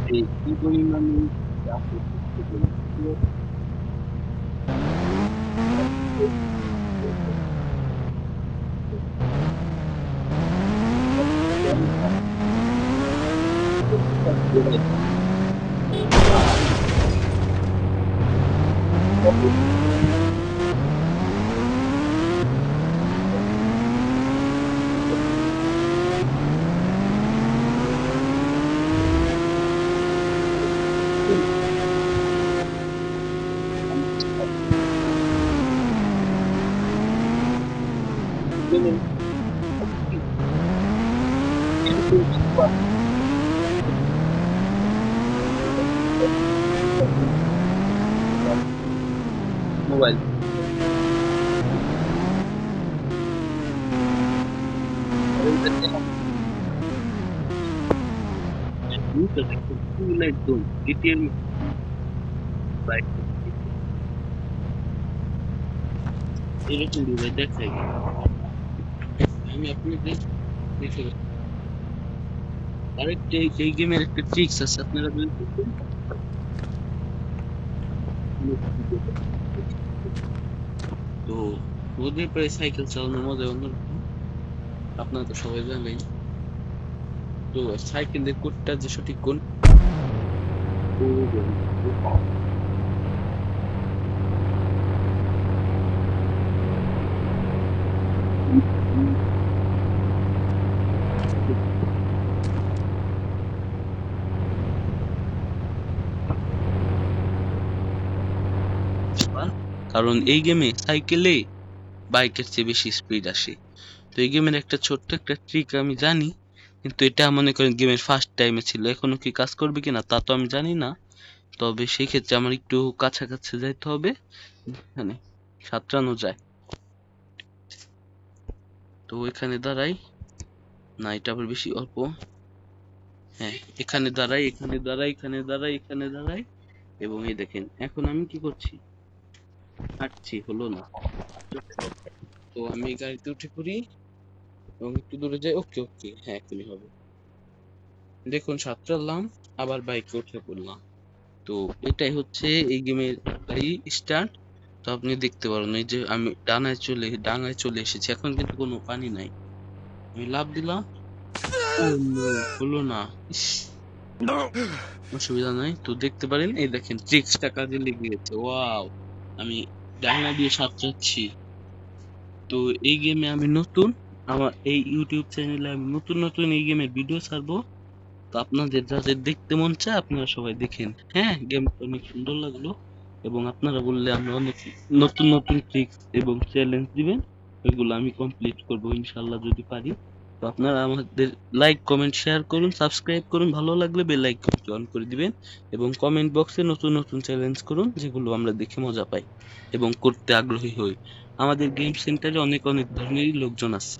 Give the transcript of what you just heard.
কি পরিমাণ মোবাইল একদম ডিটেল এরকম ভাই দেখাই আমি আপনাদের দেখে আরেকটা এই গেমের একটা ট্রিক্স আছে আপনারা যদি দেখেন তো নদীর পাড়ে সাইকেল চালানোর মজা অন্যরকম আপনারা তো সবাই জানেন তো সাইকেলের কোডটা যে সঠিক কোন কারণ এই গেমে সাইকেলে বাইকের চেয়ে বেশি স্পিড আসে তো এই গেমের একটা ছোট্ট একটা ট্রিক আমি জানি কিন্তু এটা মনে করেন গেমের ফার্স্ট টাইমে ছিল এখনো কি কাজ করবে কিনা তা তো আমি জানি না তবে সেই ক্ষেত্রে আমার একটু কাছাকাছি যাইতে হবে এখানে সাঁতরানো যায় তো এখানে দাঁড়াই না এটা আবার বেশি অল্প হ্যাঁ এখানে দাঁড়াই এখানে দাঁড়াই এখানে দাঁড়াই এখানে দাঁড়াই এবং এই দেখেন এখন আমি কি করছি হাঁটছি হলো না তো আমি গাড়িতে উঠে পড়ি এবং একটু দূরে যাই ওকে ওকে হ্যাঁ এখনই হবে দেখুন সাঁতরালাম আবার বাইকে উঠে পড়লাম তো এটাই হচ্ছে এই গেমের স্টার্ট তো আপনি দেখতে পারেন এই যে আমি ডাঙায় চলে এসেছি এখন কিন্তু কোনো পানি নাই আমি লাফ দিলাম ও নো হলো না ইস, অসুবিধা নাই তো দেখতে পারেন এই দেখেন ট্রিক্সটা কাজে লেগে গেছে ওয়াও আমি ডাঙা দিয়ে সাঁতরাচ্ছি তো এই গেমে আমি নতুন আমার এই ইউটিউব চ্যানেলে আমি নতুন নতুন এই গেমের ভিডিও ছাড়বো তো আপনাদের যাদের দেখতে মন চায় আপনারা সবাই দেখেন হ্যাঁ গেমটা অনেক সুন্দর লাগলো এবং আপনারা বললে আমরা অনেক নতুন নতুন ট্রিক্স এবং চ্যালেঞ্জ দিবেন ওইগুলো আমি কমপ্লিট করব ইনশাল্লাহ যদি পারি তো আপনারা আমাদের লাইক কমেন্ট শেয়ার করুন সাবস্ক্রাইব করুন ভালো লাগলে বেল আইকনটি অন করে দিবেন এবং কমেন্ট বক্সে নতুন নতুন চ্যালেঞ্জ করুন যেগুলো আমরা দেখে মজা পাই এবং করতে আগ্রহী হই আমাদের গেম সেন্টারে অনেক অনেক ধরনেরই লোকজন আছে